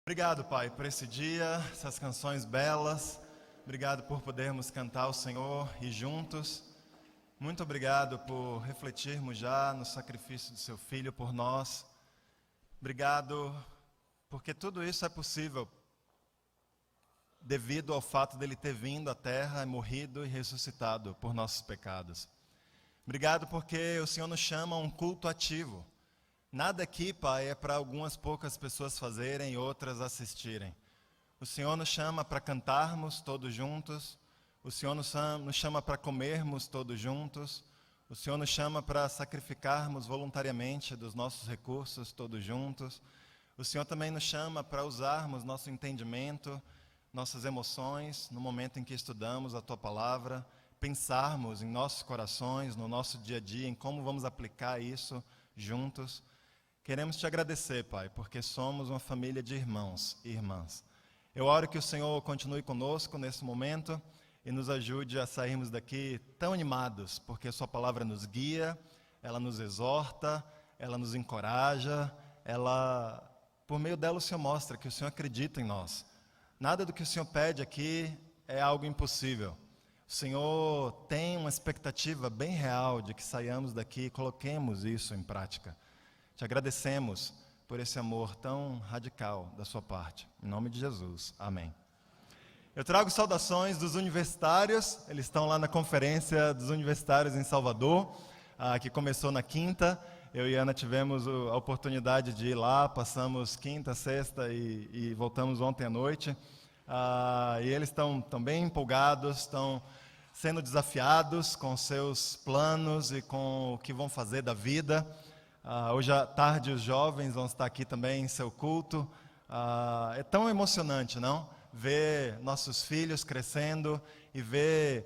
Obrigado, Pai, por esse dia, essas canções belas. Obrigado por podermos cantar ao Senhor e juntos. Muito obrigado por refletirmos já no sacrifício do Seu Filho por nós. Obrigado porque tudo isso é possível devido ao fato dele ter vindo à terra, morrido e ressuscitado por nossos pecados. Obrigado porque o Senhor nos chama a um culto ativo. Nada aqui, Pai, é para algumas poucas pessoas fazerem e outras assistirem. O Senhor nos chama para cantarmos todos juntos. O Senhor nos chama para comermos todos juntos. O Senhor nos chama para sacrificarmos voluntariamente dos nossos recursos todos juntos. O Senhor também nos chama para usarmos nosso entendimento, nossas emoções, no momento em que estudamos a Tua Palavra, pensarmos em nossos corações, no nosso dia a dia, em como vamos aplicar isso juntos. Queremos Te agradecer, Pai, porque somos uma família de irmãos e irmãs. Eu oro que o Senhor continue conosco nesse momento e nos ajude a sairmos daqui tão animados, porque a Sua palavra nos guia, ela nos exorta, ela nos encoraja, por meio dela o Senhor mostra que o Senhor acredita em nós. Nada do que o Senhor pede aqui é algo impossível. O Senhor tem uma expectativa bem real de que saiamos daqui e coloquemos isso em prática. Te agradecemos por esse amor tão radical da sua parte. Em nome de Jesus. Amém. Eu trago saudações dos universitários. Eles estão lá na conferência dos universitários em Salvador, que começou na quinta. Eu e Ana tivemos a oportunidade de ir lá, passamos quinta, sexta e voltamos ontem à noite. E eles estão bem empolgados, estão sendo desafiados com seus planos e com o que vão fazer da vida. Hoje à tarde os jovens vão estar aqui também em seu culto. É tão emocionante, não? Ver nossos filhos crescendo e ver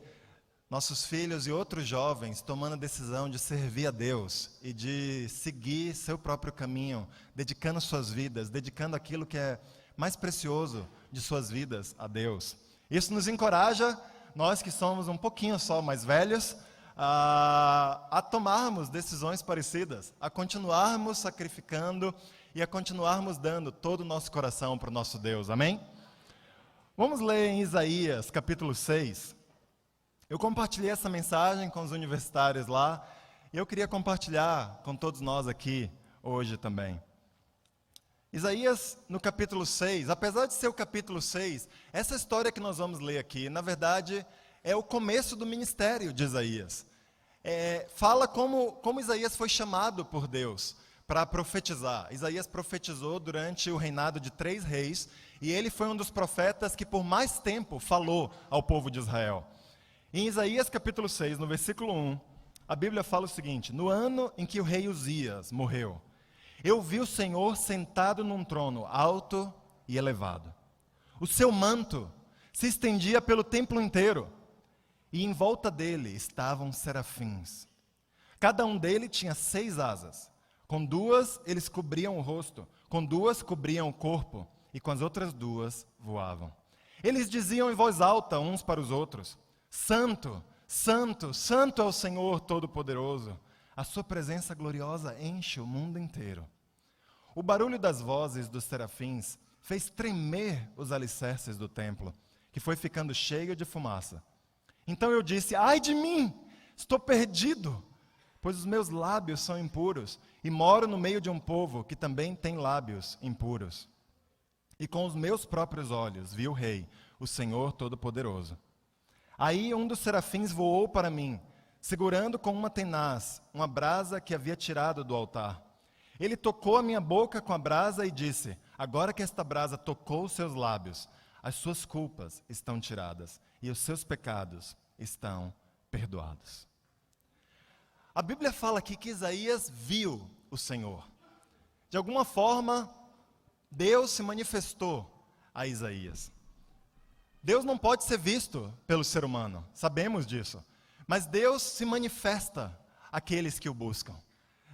nossos filhos e outros jovens tomando a decisão de servir a Deus e de seguir seu próprio caminho, dedicando suas vidas, dedicando aquilo que é mais precioso de suas vidas a Deus. Isso nos encoraja, nós que somos um pouquinho só mais velhos, a tomarmos decisões parecidas, a continuarmos sacrificando e a continuarmos dando todo o nosso coração para o nosso Deus, amém? Vamos ler em Isaías capítulo 6. Eu compartilhei essa mensagem com os universitários lá e eu queria compartilhar com todos nós aqui hoje também. Isaías no capítulo 6, apesar de ser o capítulo 6, essa história que nós vamos ler aqui, na verdade, é o começo do ministério de Isaías. Fala como Isaías foi chamado por Deus para profetizar. Isaías profetizou durante o reinado de 3 reis, e ele foi um dos profetas que por mais tempo falou ao povo de Israel. Em Isaías capítulo 6, no versículo 1, a Bíblia fala o seguinte: no ano em que o rei Uzias morreu, eu vi o Senhor sentado num trono alto e elevado. O seu manto se estendia pelo templo inteiro, e em volta dele estavam serafins. Cada um deles tinha 6 asas. Com 2 eles cobriam o rosto, com 2 cobriam o corpo, e com as outras 2 voavam. Eles diziam em voz alta uns para os outros: Santo, Santo, Santo é o Senhor Todo-Poderoso. A sua presença gloriosa enche o mundo inteiro. O barulho das vozes dos serafins fez tremer os alicerces do templo, que foi ficando cheio de fumaça. Então eu disse: ai de mim, estou perdido, pois os meus lábios são impuros, e moro no meio de um povo que também tem lábios impuros. E com os meus próprios olhos vi o Rei, o Senhor Todo-Poderoso. Aí um dos serafins voou para mim, segurando com uma tenaz uma brasa que havia tirado do altar. Ele tocou a minha boca com a brasa e disse: agora que esta brasa tocou os seus lábios, as suas culpas estão tiradas e os seus pecados estão perdoados. A Bíblia fala aqui que Isaías viu o Senhor. De alguma forma, Deus se manifestou a Isaías. Deus não pode ser visto pelo ser humano, sabemos disso. Mas Deus se manifesta àqueles que o buscam.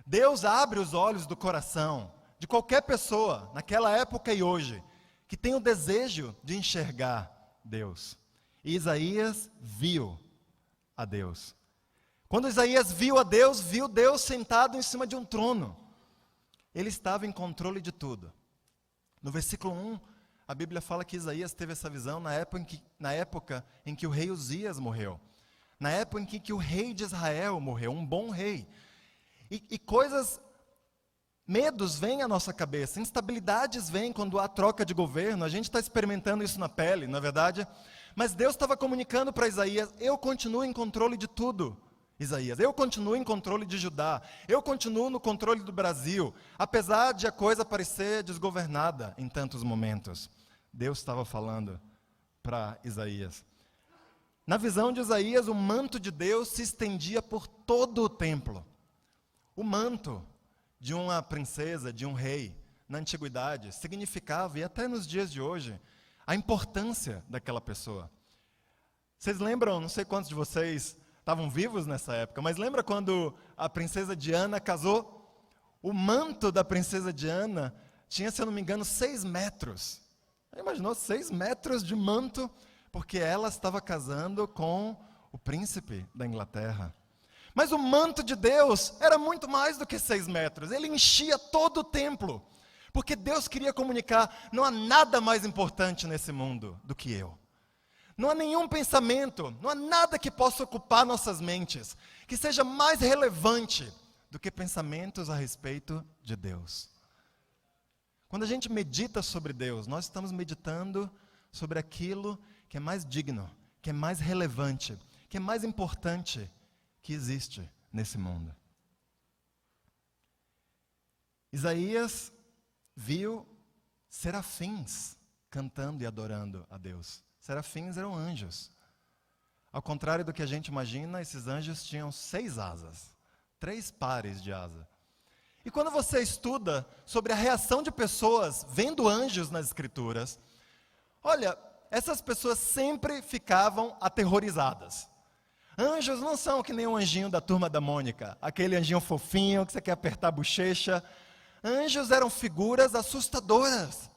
Deus abre os olhos do coração de qualquer pessoa, naquela época e hoje, que tem o desejo de enxergar Deus. E Isaías viu a Deus. Quando Isaías viu a Deus, viu Deus sentado em cima de um trono. Ele estava em controle de tudo. No versículo 1, A Bíblia fala que Isaías teve essa visão na época em que o rei Uzias morreu. Na época em que o rei de Israel morreu, um bom rei. E medos vêm à nossa cabeça, instabilidades vêm quando há troca de governo, a gente está experimentando isso na pele, não é verdade? Mas Deus estava comunicando para Isaías, eu continuo em controle de tudo, Isaías, eu continuo em controle de Judá, eu continuo no controle do Brasil, apesar de a coisa parecer desgovernada em tantos momentos. Deus estava falando para Isaías. Na visão de Isaías, o manto de Deus se estendia por todo o templo. O manto de uma princesa, de um rei, na antiguidade, significava, e até nos dias de hoje, a importância daquela pessoa. Vocês lembram, não sei quantos de vocês estavam vivos nessa época, mas lembra quando a princesa Diana casou? O manto da princesa Diana tinha, se eu não me engano, 6 metros. Imaginou 6 metros de manto, porque ela estava casando com o príncipe da Inglaterra. Mas o manto de Deus era muito mais do que 6 metros. Ele enchia todo o templo. Porque Deus queria comunicar, não há nada mais importante nesse mundo do que eu. Não há nenhum pensamento, não há nada que possa ocupar nossas mentes, que seja mais relevante do que pensamentos a respeito de Deus. Quando a gente medita sobre Deus, nós estamos meditando sobre aquilo que é mais digno, que é mais relevante, que é mais importante que existe nesse mundo. Isaías viu serafins cantando e adorando a Deus. Serafins eram anjos. Ao contrário do que a gente imagina, esses anjos tinham 6 asas, 3 pares de asa. E quando você estuda sobre a reação de pessoas vendo anjos nas Escrituras, olha, essas pessoas sempre ficavam aterrorizadas. Anjos não são que nem um anjinho da Turma da Mônica, aquele anjinho fofinho que você quer apertar a bochecha. Anjos eram figuras assustadoras.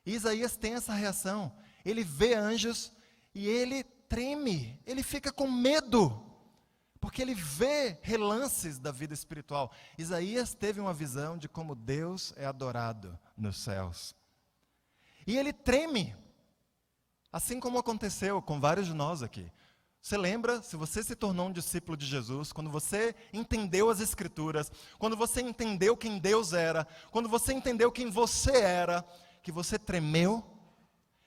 E Isaías tem essa reação. Ele vê anjos e ele treme, ele fica com medo, porque ele vê relances da vida espiritual. Isaías teve uma visão de como Deus é adorado nos céus. E ele treme, assim como aconteceu com vários de nós aqui. Você lembra, se você se tornou um discípulo de Jesus, quando você entendeu as Escrituras, quando você entendeu quem Deus era, quando você entendeu quem você era, que você tremeu,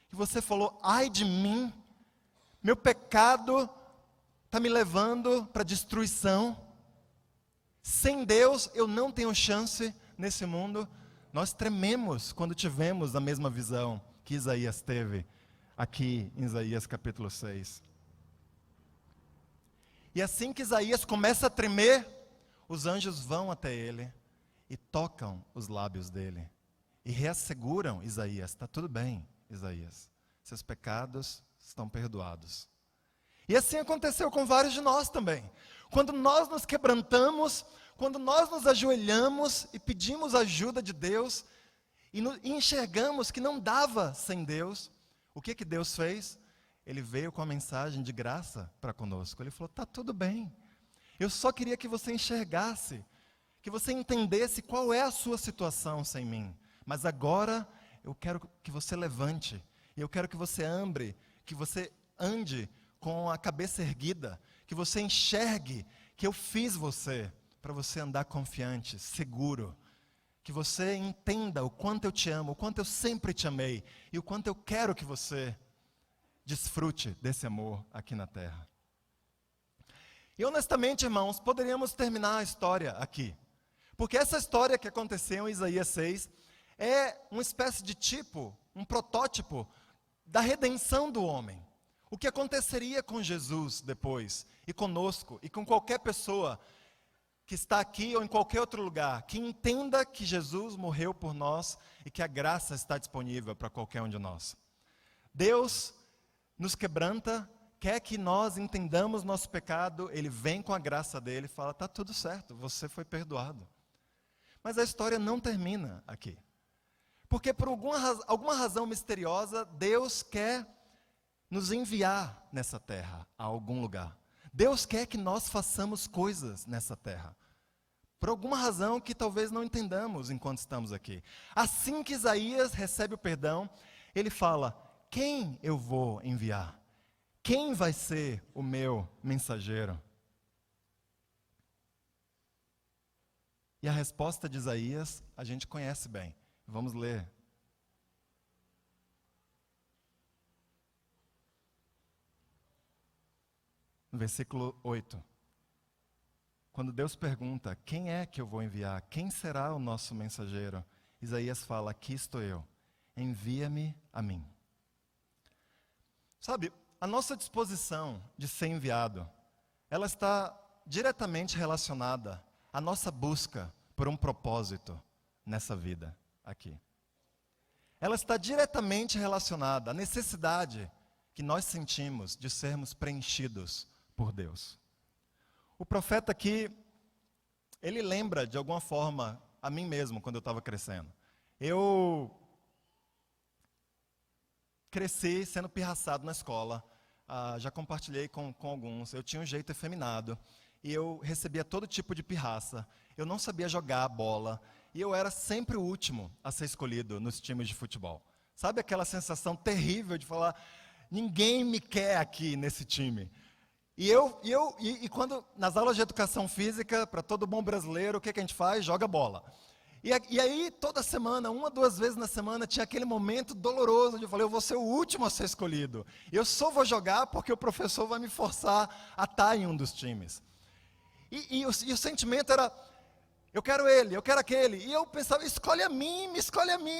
que você falou, ai de mim, meu pecado está me levando para a destruição. Sem Deus eu não tenho chance nesse mundo. Nós trememos quando tivemos a mesma visão que Isaías teve aqui em Isaías capítulo 6. E assim que Isaías começa a tremer, os anjos vão até ele e tocam os lábios dele. E reasseguram Isaías, está tudo bem, Isaías, seus pecados estão perdoados. E assim aconteceu com vários de nós também. Quando nós nos quebrantamos, quando nós nos ajoelhamos e pedimos ajuda de Deus, e enxergamos que não dava sem Deus, o que Deus fez? Ele veio com a mensagem de graça para conosco. Ele falou, está tudo bem, eu só queria que você enxergasse, que você entendesse qual é a sua situação sem mim. Mas agora eu quero que você levante, e eu quero que você ande com a cabeça erguida, que você enxergue que eu fiz você, para você andar confiante, seguro, que você entenda o quanto eu te amo, o quanto eu sempre te amei, e o quanto eu quero que você desfrute desse amor aqui na terra. E honestamente, irmãos, poderíamos terminar a história aqui, porque essa história que aconteceu em Isaías 6, é uma espécie de tipo, um protótipo da redenção do homem. O que aconteceria com Jesus depois, e conosco, e com qualquer pessoa que está aqui ou em qualquer outro lugar, que entenda que Jesus morreu por nós e que a graça está disponível para qualquer um de nós. Deus nos quebranta, quer que nós entendamos nosso pecado, Ele vem com a graça dEle e fala, está tudo certo, você foi perdoado. Mas a história não termina aqui. Porque por alguma razão misteriosa, Deus quer nos enviar nessa terra, a algum lugar. Deus quer que nós façamos coisas nessa terra. Por alguma razão que talvez não entendamos enquanto estamos aqui. Assim que Isaías recebe o perdão, Ele fala: quem eu vou enviar? Quem vai ser o meu mensageiro? E a resposta de Isaías a gente conhece bem. Vamos ler. No versículo 8. Quando Deus pergunta: quem é que eu vou enviar? Quem será o nosso mensageiro? Isaías fala: aqui estou eu, envia-me a mim. Sabe, a nossa disposição de ser enviado, ela está diretamente relacionada à nossa busca por um propósito nessa vida aqui. Ela está diretamente relacionada à necessidade que nós sentimos de sermos preenchidos por Deus. O profeta aqui, ele lembra de alguma forma a mim mesmo quando eu estava crescendo. Eu cresci sendo pirraçado na escola, já compartilhei com alguns. Eu tinha um jeito efeminado e eu recebia todo tipo de pirraça. Eu não sabia jogar bola e eu era sempre o último a ser escolhido nos times de futebol. Sabe aquela sensação terrível de falar: ninguém me quer aqui nesse time. E quando nas aulas de educação física, para todo bom brasileiro, o que a gente faz? Joga bola. E aí, toda semana, 1 ou 2 vezes na semana, tinha aquele momento doloroso de eu falei: eu vou ser o último a ser escolhido. Eu só vou jogar porque o professor vai me forçar a estar em um dos times. E o sentimento era: eu quero ele, eu quero aquele. E eu pensava: escolhe a mim,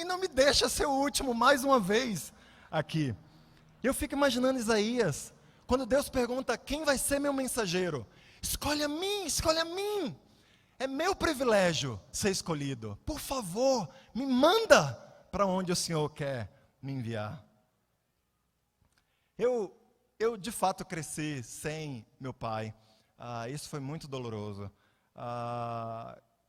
não me deixa ser o último mais uma vez aqui. E eu fico imaginando Isaías, quando Deus pergunta: quem vai ser meu mensageiro? Escolhe a mim, escolhe a mim. É meu privilégio ser escolhido. Por favor, me manda para onde o Senhor quer me enviar. Eu de fato cresci sem meu pai. Isso foi muito doloroso.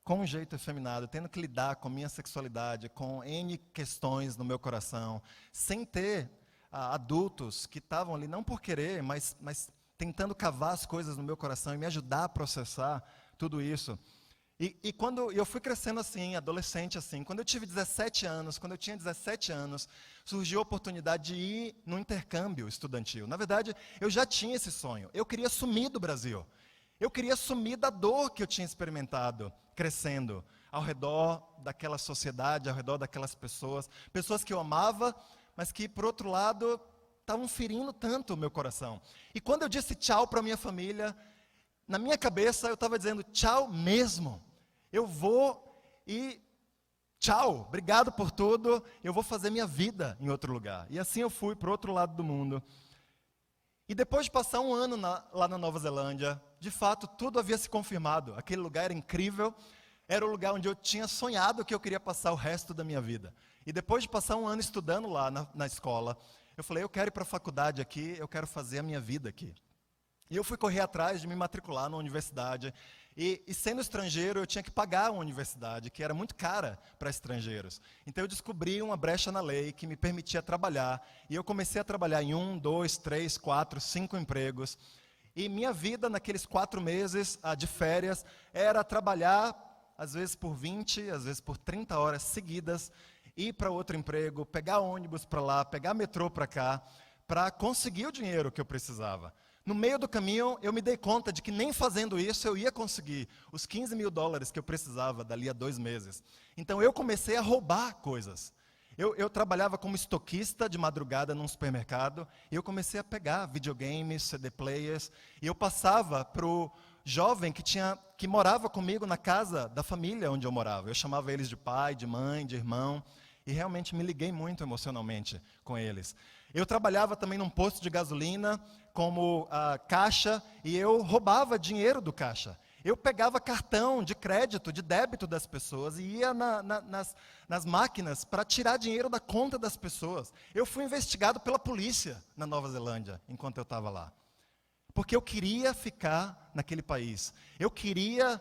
Com um jeito efeminado, tendo que lidar com minha sexualidade, com N questões no meu coração, sem ter adultos que estavam ali, não por querer, mas tentando cavar as coisas no meu coração e me ajudar a processar tudo isso. E quando eu fui crescendo assim, adolescente assim, quando eu tive 17 anos, quando eu tinha 17 anos, surgiu a oportunidade de ir num intercâmbio estudantil. Na verdade, eu já tinha esse sonho. Eu queria sumir do Brasil. Eu queria sumir da dor que eu tinha experimentado crescendo ao redor daquela sociedade, ao redor daquelas pessoas que eu amava, mas que, por outro lado, estavam ferindo tanto o meu coração. E quando eu disse tchau para a minha família, na minha cabeça eu estava dizendo tchau mesmo. Eu vou e tchau, obrigado por tudo, eu vou fazer minha vida em outro lugar. E assim eu fui para o outro lado do mundo. E depois de passar um ano lá na Nova Zelândia, de fato tudo havia se confirmado. Aquele lugar era incrível, era o lugar onde eu tinha sonhado que eu queria passar o resto da minha vida. E depois de passar um ano estudando lá na escola, eu falei: eu quero ir para a faculdade aqui, eu quero fazer a minha vida aqui. E eu fui correr atrás de me matricular na universidade. E sendo estrangeiro, eu tinha que pagar uma universidade, que era muito cara para estrangeiros. Então eu descobri uma brecha na lei que me permitia trabalhar. E eu comecei a trabalhar em 1, 2, 3, 4, 5 empregos. E minha vida naqueles 4 meses de férias era trabalhar, às vezes por 20, às vezes por 30 horas seguidas, ir para outro emprego, pegar ônibus para lá, pegar metrô para cá, para conseguir o dinheiro que eu precisava. No meio do caminho, eu me dei conta de que nem fazendo isso eu ia conseguir os $15.000 que eu precisava dali a 2 meses. Então eu comecei a roubar coisas. Eu trabalhava como estoquista de madrugada num supermercado, e eu comecei a pegar videogames, CD players, e eu passava para o jovem que morava comigo na casa da família onde eu morava. Eu chamava eles de pai, de mãe, de irmão, e realmente me liguei muito emocionalmente com eles. Eu trabalhava também num posto de gasolina como caixa, e eu roubava dinheiro do caixa. Eu pegava cartão de crédito, de débito das pessoas e ia nas máquinas para tirar dinheiro da conta das pessoas. Eu fui investigado pela polícia na Nova Zelândia enquanto eu estava lá. Porque eu queria ficar naquele país. Eu queria,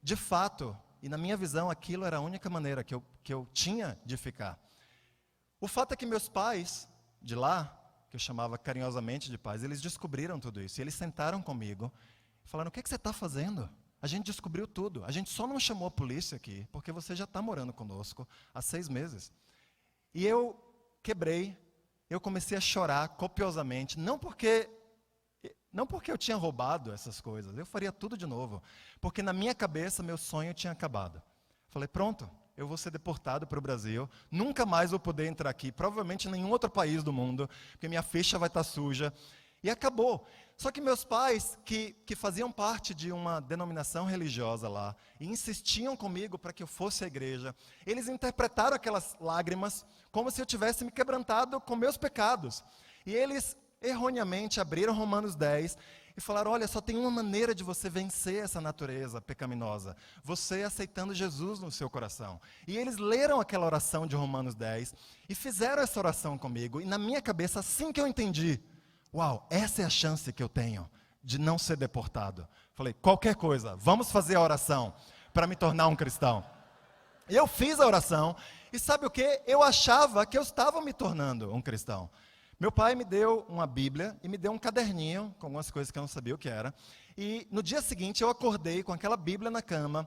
de fato, e na minha visão aquilo era a única maneira que eu tinha de ficar. O fato é que meus pais de lá, que eu chamava carinhosamente de pais, eles descobriram tudo isso. E eles sentaram comigo e falaram: o que você está fazendo? A gente descobriu tudo. A gente só não chamou a polícia aqui, porque você já está morando conosco há 6 meses. E eu quebrei, eu comecei a chorar copiosamente, não porque eu tinha roubado essas coisas, eu faria tudo de novo, porque na minha cabeça meu sonho tinha acabado. Falei, pronto, eu vou ser deportado para o Brasil, nunca mais vou poder entrar aqui, provavelmente em nenhum outro país do mundo, porque minha ficha vai estar suja, e acabou. Só que meus pais, que faziam parte de uma denominação religiosa lá, e insistiam comigo para que eu fosse à igreja, eles interpretaram aquelas lágrimas como se eu tivesse me quebrantado com meus pecados. E eles erroneamente abriram Romanos 10 e falaram, olha, só tem uma maneira de você vencer essa natureza pecaminosa, você aceitando Jesus no seu coração. E eles leram aquela oração de Romanos 10 e fizeram essa oração comigo, e na minha cabeça, assim que eu entendi, uau, essa é a chance que eu tenho de não ser deportado. Falei, qualquer coisa, vamos fazer a oração para me tornar um cristão. Eu fiz a oração, e sabe o que? Eu achava que eu estava me tornando um cristão. Meu pai me deu uma Bíblia e me deu um caderninho com algumas coisas que eu não sabia o que era. E no dia seguinte eu acordei com aquela Bíblia na cama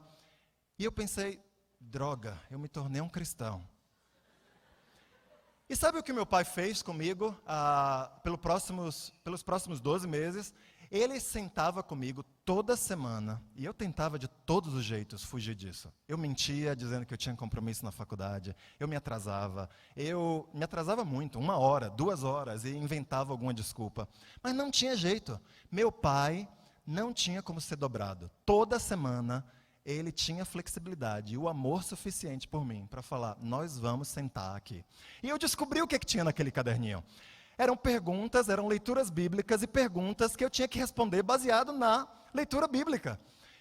e eu pensei, droga, eu me tornei um cristão. E sabe o que meu pai fez comigo pelos próximos 12 meses? Ele sentava comigo toda semana, e eu tentava de todos os jeitos fugir disso. Eu mentia dizendo que eu tinha compromisso na faculdade, eu me atrasava muito, 1 hora, 2 horas, e inventava alguma desculpa. Mas não tinha jeito, meu pai não tinha como ser dobrado. Toda semana ele tinha flexibilidade e o amor suficiente por mim para falar, nós vamos sentar aqui. E eu descobri o que tinha naquele caderninho. Eram perguntas, eram leituras bíblicas e perguntas que eu tinha que responder baseado na leitura bíblica.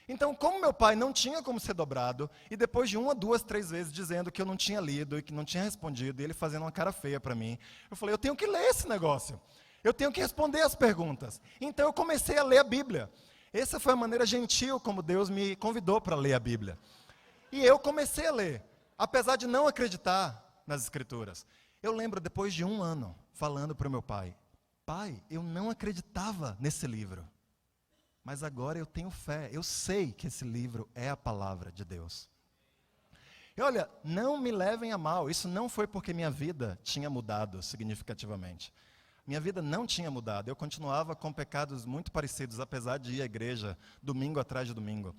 Então, como meu pai não tinha como ser dobrado, e depois de 1, 2, 3 vezes dizendo que eu não tinha lido e que não tinha respondido, e ele fazendo uma cara feia para mim, eu falei, eu tenho que ler esse negócio. Eu tenho que responder as perguntas. Então, eu comecei a ler a Bíblia. Essa foi a maneira gentil como Deus me convidou para ler a Bíblia. E eu comecei a ler, apesar de não acreditar nas Escrituras. Eu lembro, depois de 1 ano, falando para o meu pai, pai, eu não acreditava nesse livro, mas agora eu tenho fé, eu sei que esse livro é a palavra de Deus. E olha, não me levem a mal, isso não foi porque minha vida tinha mudado significativamente. Minha vida não tinha mudado, eu continuava com pecados muito parecidos, apesar de ir à igreja domingo atrás de domingo.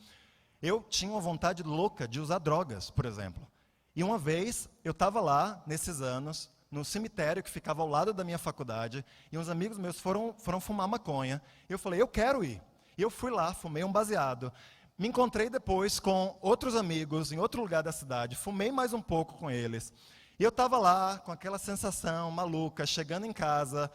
Eu tinha uma vontade louca de usar drogas, por exemplo. E uma vez, eu estava lá, nesses anos, no cemitério que ficava ao lado da minha faculdade, e uns amigos meus foram fumar maconha, e eu falei, eu quero ir. E eu fui lá, fumei um baseado, me encontrei depois com outros amigos em outro lugar da cidade, fumei mais um pouco com eles, e eu estava lá com aquela sensação maluca, chegando em casa,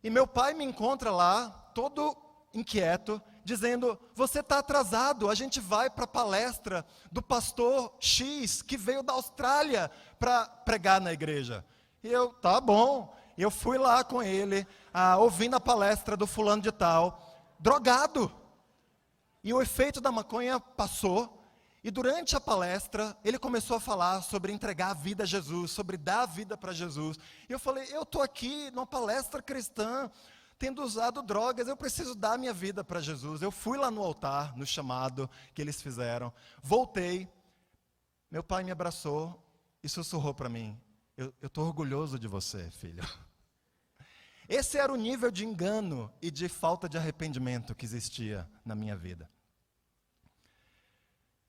e meu pai me encontra lá, todo inquieto, dizendo, você está atrasado, a gente vai para a palestra do pastor X, que veio da Austrália para pregar na igreja. E eu, tá bom, eu fui lá com ele, ouvindo a palestra do fulano de tal, drogado. E o efeito da maconha passou, e durante a palestra, ele começou a falar sobre entregar a vida a Jesus, sobre dar a vida para Jesus. E eu falei, eu estou aqui numa palestra cristã, tendo usado drogas, eu preciso dar minha vida para Jesus. Eu fui lá no altar, no chamado que eles fizeram, voltei, meu pai me abraçou e sussurrou para mim, eu estou orgulhoso de você, filho. Esse era o nível de engano e de falta de arrependimento que existia na minha vida.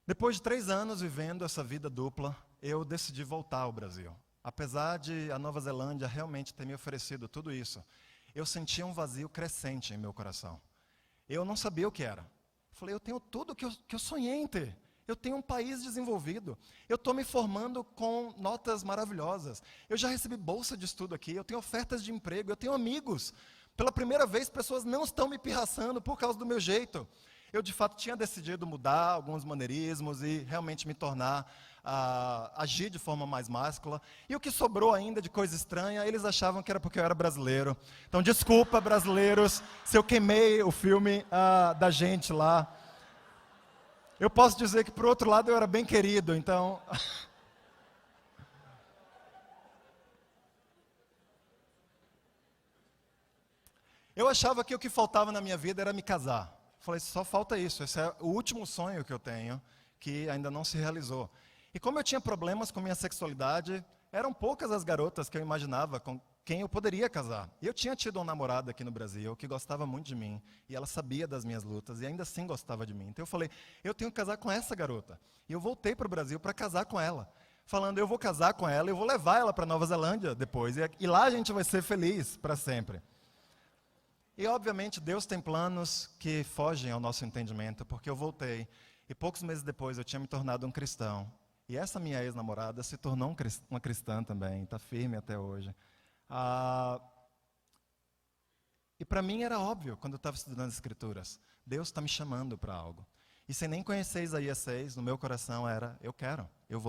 Depois de 3 anos vivendo essa vida dupla, eu decidi voltar ao Brasil. Apesar de a Nova Zelândia realmente ter me oferecido tudo isso, eu sentia um vazio crescente em meu coração. Eu não sabia o que era. Falei, eu tenho tudo que eu sonhei em ter. Eu tenho um país desenvolvido. Eu estou me formando com notas maravilhosas. Eu já recebi bolsa de estudo aqui. Eu tenho ofertas de emprego. Eu tenho amigos. Pela primeira vez, pessoas não estão me pirraçando por causa do meu jeito. Eu, de fato, tinha decidido mudar alguns maneirismos e realmente me tornar, agir de forma mais máscula. E o que sobrou ainda de coisa estranha, eles achavam que era porque eu era brasileiro. Então, desculpa, brasileiros, se eu queimei o filme da gente lá. Eu posso dizer que, por outro lado, eu era bem querido, então... Eu achava que o que faltava na minha vida era me casar. Falei, só falta isso, esse é o último sonho que eu tenho, que ainda não se realizou. E como eu tinha problemas com minha sexualidade, eram poucas as garotas que eu imaginava com quem eu poderia casar. E eu tinha tido uma namorada aqui no Brasil que gostava muito de mim, e ela sabia das minhas lutas, e ainda assim gostava de mim. Então eu falei, eu tenho que casar com essa garota. E eu voltei para o Brasil para casar com ela, falando, eu vou casar com ela, eu vou levar ela para Nova Zelândia depois, e lá a gente vai ser feliz para sempre. E obviamente Deus tem planos que fogem ao nosso entendimento, porque eu voltei, e poucos meses depois eu tinha me tornado um cristão. E essa minha ex-namorada se tornou uma cristã também, está firme até hoje. E para mim era óbvio, quando eu estava estudando as Escrituras, Deus está me chamando para algo. E sem nem conhecer Isaías 6, no meu coração era, eu quero, eu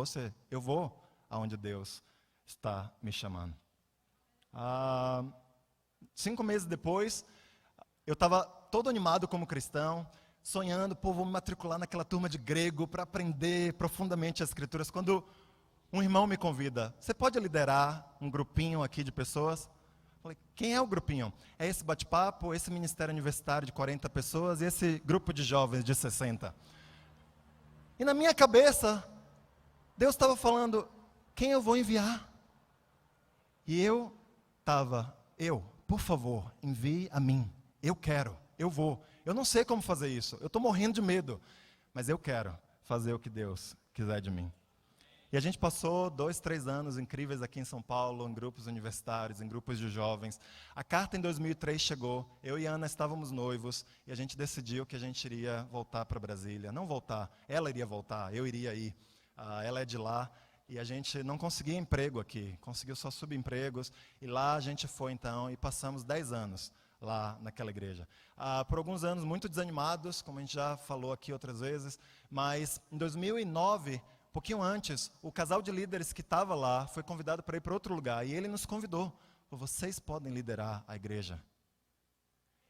vou aonde Deus está me chamando. 5 meses depois, eu estava todo animado como cristão, sonhando, pô, vou me matricular naquela turma de grego para aprender profundamente as Escrituras. Quando um irmão me convida, você pode liderar um grupinho aqui de pessoas? Eu falei, quem é o grupinho? É esse bate-papo, esse ministério universitário de 40 pessoas e esse grupo de jovens de 60. E na minha cabeça, Deus estava falando, quem eu vou enviar? E eu estava, por favor, envie a mim. Eu quero, eu vou. Eu não sei como fazer isso, eu estou morrendo de medo, mas eu quero fazer o que Deus quiser de mim. E a gente passou 2, 3 anos incríveis aqui em São Paulo, em grupos universitários, em grupos de jovens. A carta em 2003 chegou, eu e Ana estávamos noivos, e a gente decidiu que a gente iria voltar para Brasília. Não voltar, ela iria voltar, eu iria ir. Ela é de lá, e a gente não conseguia emprego aqui, conseguiu só subempregos, e lá a gente foi então, e passamos 10 anos lá naquela igreja. Por alguns anos muito desanimados, como a gente já falou aqui outras vezes, mas em 2009, um pouquinho antes, o casal de líderes que estava lá foi convidado para ir para outro lugar, e ele nos convidou, falou, vocês podem liderar a igreja.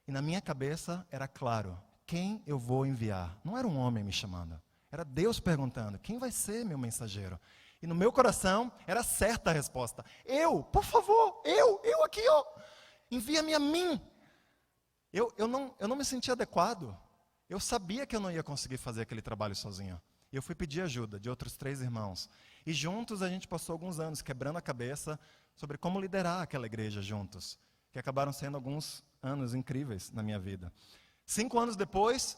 E na minha cabeça era claro, quem eu vou enviar? Não era um homem me chamando, era Deus perguntando, quem vai ser meu mensageiro? E no meu coração era certa a resposta, por favor, eu aqui, envia-me a mim. Eu não me sentia adequado. Eu sabia que eu não ia conseguir fazer aquele trabalho sozinho. Eu fui pedir ajuda de outros 3 irmãos. E juntos a gente passou alguns anos quebrando a cabeça sobre como liderar aquela igreja juntos. Que acabaram sendo alguns anos incríveis na minha vida. 5 anos depois,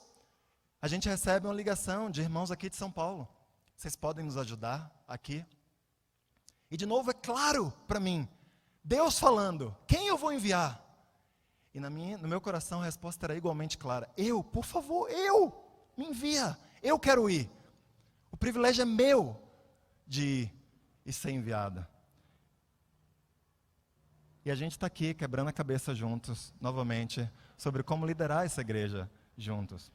a gente recebe uma ligação de irmãos aqui de São Paulo. Vocês podem nos ajudar aqui? E de novo é claro para mim, Deus falando, quem eu vou enviar? E no meu coração a resposta era igualmente clara. Por favor, me envia, eu quero ir. O privilégio é meu de ir e ser enviada. E a gente está aqui quebrando a cabeça juntos, novamente, sobre como liderar essa igreja juntos.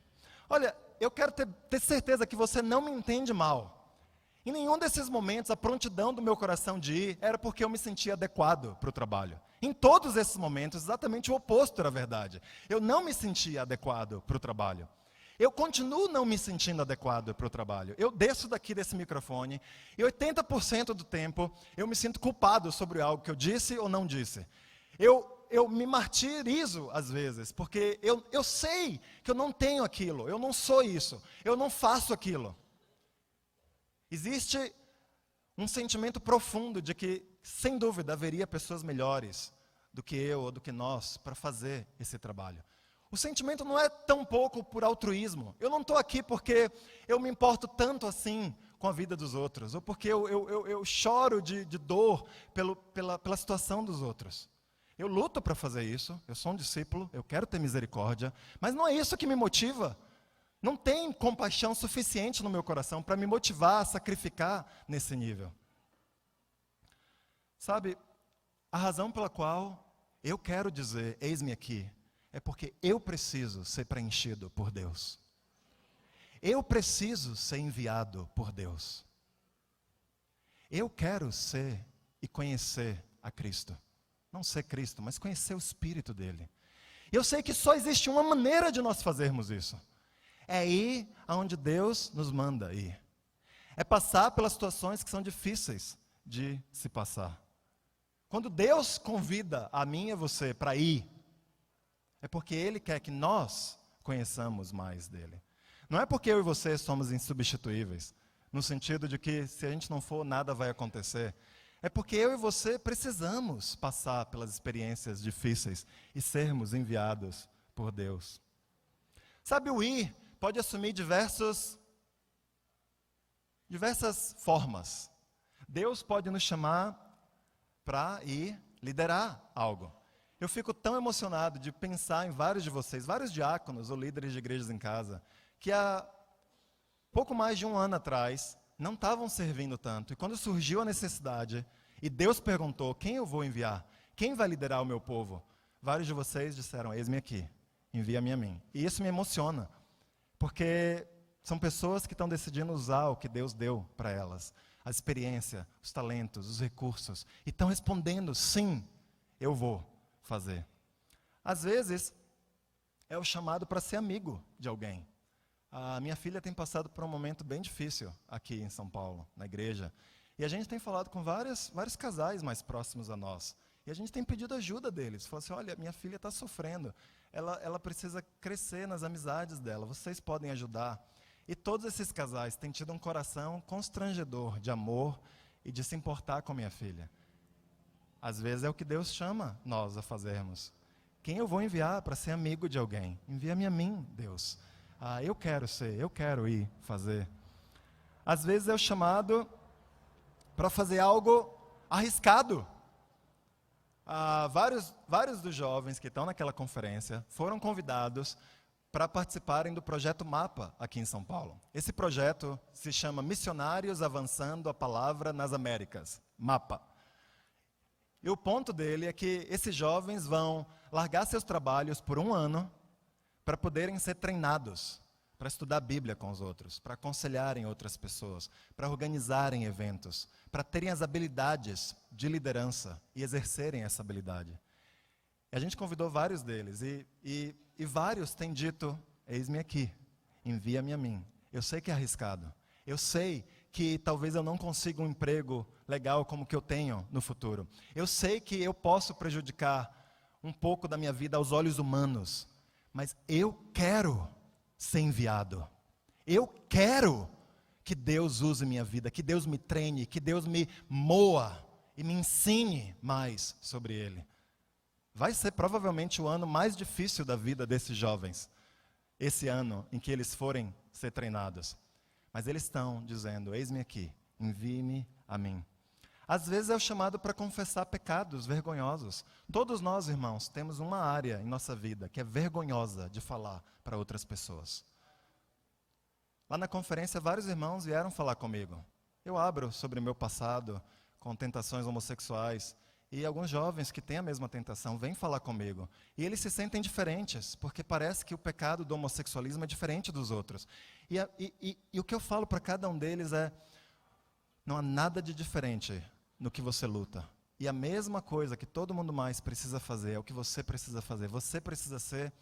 Olha, eu quero ter certeza que você não me entende mal. Em nenhum desses momentos, a prontidão do meu coração de ir era porque eu me sentia adequado para o trabalho. Em todos esses momentos, exatamente o oposto era verdade. Eu não me sentia adequado para o trabalho. Eu continuo não me sentindo adequado para o trabalho. Eu desço daqui desse microfone e 80% do tempo eu me sinto culpado sobre algo que eu disse ou não disse. Eu me martirizo às vezes, porque eu sei que eu não tenho aquilo, eu não sou isso, eu não faço aquilo. Existe um sentimento profundo de que, sem dúvida, haveria pessoas melhores do que eu ou do que nós para fazer esse trabalho. O sentimento não é tão pouco por altruísmo. Eu não estou aqui porque eu me importo tanto assim com a vida dos outros, ou porque eu choro de dor pela situação dos outros. Eu luto para fazer isso, eu sou um discípulo, eu quero ter misericórdia, mas não é isso que me motiva. Não tem compaixão suficiente no meu coração para me motivar a sacrificar nesse nível. Sabe, a razão pela qual eu quero dizer, eis-me aqui, é porque eu preciso ser preenchido por Deus. Eu preciso ser enviado por Deus. Eu quero ser e conhecer a Cristo. Não ser Cristo, mas conhecer o Espírito dele. Eu sei que só existe uma maneira de nós fazermos isso. É ir aonde Deus nos manda ir. É passar pelas situações que são difíceis de se passar. Quando Deus convida a mim e a você para ir, é porque Ele quer que nós conheçamos mais dele. Não é porque eu e você somos insubstituíveis, no sentido de que se a gente não for, nada vai acontecer. É porque eu e você precisamos passar pelas experiências difíceis e sermos enviados por Deus. Sabe, o ir pode assumir diversas formas. Deus pode nos chamar para ir liderar algo. Eu fico tão emocionado de pensar em vários de vocês, vários diáconos ou líderes de igrejas em casa, que há pouco mais de um ano atrás não estavam servindo tanto. E quando surgiu a necessidade, e Deus perguntou, quem eu vou enviar? Quem vai liderar o meu povo? Vários de vocês disseram, eis-me aqui, envia-me a mim. E isso me emociona, porque são pessoas que estão decidindo usar o que Deus deu para elas. A experiência, os talentos, os recursos. E estão respondendo, sim, eu vou fazer. Às vezes, é o chamado para ser amigo de alguém. A minha filha tem passado por um momento bem difícil aqui em São Paulo, na igreja. E a gente tem falado com vários casais mais próximos a nós. E a gente tem pedido ajuda deles. Falou assim, olha, minha filha está sofrendo. Ela precisa crescer nas amizades dela. Vocês podem ajudar. E todos esses casais têm tido um coração constrangedor de amor e de se importar com a minha filha. Às vezes é o que Deus chama nós a fazermos. Quem eu vou enviar para ser amigo de alguém? Envia-me a mim, Deus. Eu quero ir fazer. Às vezes é o chamado para fazer algo arriscado. Vários dos jovens que estão naquela conferência foram convidados para participarem do projeto MAPA aqui em São Paulo. Esse projeto se chama Missionários Avançando a Palavra nas Américas, MAPA. E o ponto dele é que esses jovens vão largar seus trabalhos por um ano para poderem ser treinados, para estudar a Bíblia com os outros, para aconselharem outras pessoas, para organizarem eventos, para terem as habilidades de liderança e exercerem essa habilidade. E a gente convidou vários deles e vários têm dito, eis-me aqui, envia-me a mim. Eu sei que é arriscado, eu sei que talvez eu não consiga um emprego legal como que eu tenho no futuro. Eu sei que eu posso prejudicar um pouco da minha vida aos olhos humanos, mas eu quero ser enviado. Eu quero que Deus use minha vida, que Deus me treine, que Deus me moa e me ensine mais sobre Ele. Vai ser provavelmente o ano mais difícil da vida desses jovens, esse ano em que eles forem ser treinados. Mas eles estão dizendo, eis-me aqui, envie-me a mim. Às vezes é o chamado para confessar pecados vergonhosos. Todos nós, irmãos, temos uma área em nossa vida que é vergonhosa de falar para outras pessoas. Lá na conferência, vários irmãos vieram falar comigo. Eu abro sobre o meu passado com tentações homossexuais. E alguns jovens que têm a mesma tentação vêm falar comigo. E eles se sentem diferentes, porque parece que o pecado do homossexualismo é diferente dos outros. E o que eu falo para cada um deles é, não há nada de diferente no que você luta. E a mesma coisa que todo mundo mais precisa fazer, é o que você precisa fazer. Você precisa ser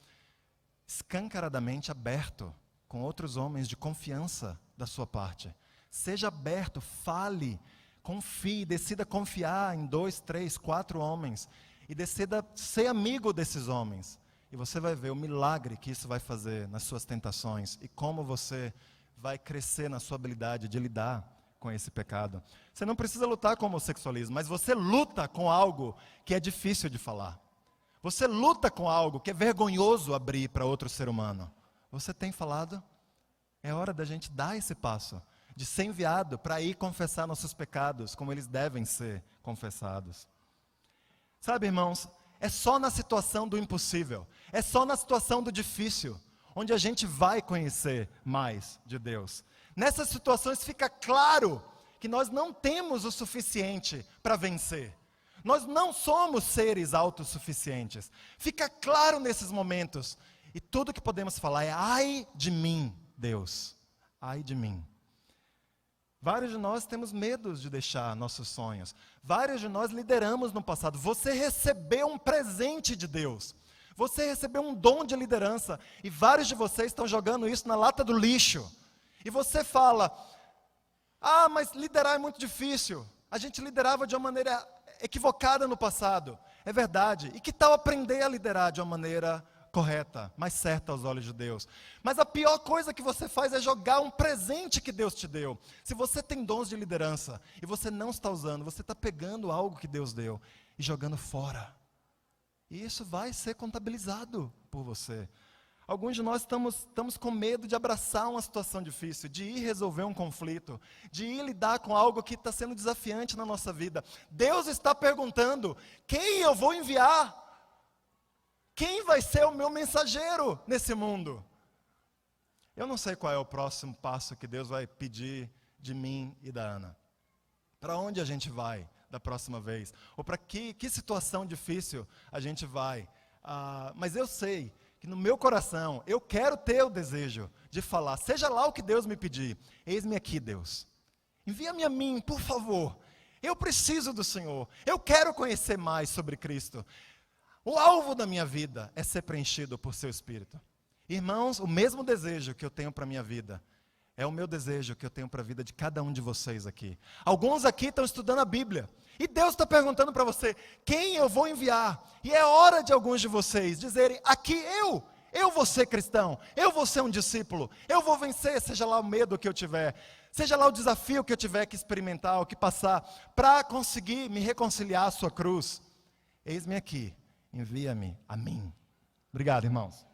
escancaradamente aberto com outros homens de confiança da sua parte. Seja aberto, fale, confie, decida confiar em 2, 3, 4 homens e decida ser amigo desses homens. E você vai ver o milagre que isso vai fazer nas suas tentações e como você vai crescer na sua habilidade de lidar com esse pecado. Você não precisa lutar com o homossexualismo, mas você luta com algo que é difícil de falar. Você luta com algo que é vergonhoso abrir para outro ser humano. Você tem falado? É hora da gente dar esse passo, de ser enviado para ir confessar nossos pecados, como eles devem ser confessados. Sabe, irmãos, é só na situação do impossível, é só na situação do difícil, onde a gente vai conhecer mais de Deus. Nessas situações fica claro que nós não temos o suficiente para vencer. Nós não somos seres autossuficientes. Fica claro nesses momentos. E tudo que podemos falar é, ai de mim, Deus, ai de mim. Vários de nós temos medo de deixar nossos sonhos. Vários de nós lideramos no passado. Você recebeu um presente de Deus. Você recebeu um dom de liderança. E vários de vocês estão jogando isso na lata do lixo. E você fala, mas liderar é muito difícil. A gente liderava de uma maneira equivocada no passado. É verdade. E que tal aprender a liderar de uma maneira correta, mais certa aos olhos de Deus. Mas a pior coisa que você faz é jogar um presente que Deus te deu. Se você tem dons de liderança e você não está usando, você está pegando algo que Deus deu e jogando fora. E isso vai ser contabilizado por você. Alguns de nós estamos com medo de abraçar uma situação difícil, de ir resolver um conflito, de ir lidar com algo que está sendo desafiante na nossa vida. Deus está perguntando: quem eu vou enviar? Quem vai ser o meu mensageiro nesse mundo? Eu não sei qual é o próximo passo que Deus vai pedir de mim e da Ana. Para onde a gente vai da próxima vez? Ou para que situação difícil a gente vai? Mas eu sei que no meu coração, eu quero ter o desejo de falar, seja lá o que Deus me pedir, eis-me aqui, Deus, envia-me a mim, por favor, eu preciso do Senhor, eu quero conhecer mais sobre Cristo. O alvo da minha vida é ser preenchido por seu Espírito. Irmãos, o mesmo desejo que eu tenho para a minha vida, é o meu desejo que eu tenho para a vida de cada um de vocês aqui. Alguns aqui estão estudando a Bíblia, e Deus está perguntando para você, quem eu vou enviar? E é hora de alguns de vocês dizerem, aqui eu vou ser cristão, eu vou ser um discípulo, eu vou vencer, seja lá o medo que eu tiver, seja lá o desafio que eu tiver que experimentar, ou que passar, para conseguir me reconciliar à sua cruz. Eis-me aqui, envia-me a mim. Obrigado, irmãos.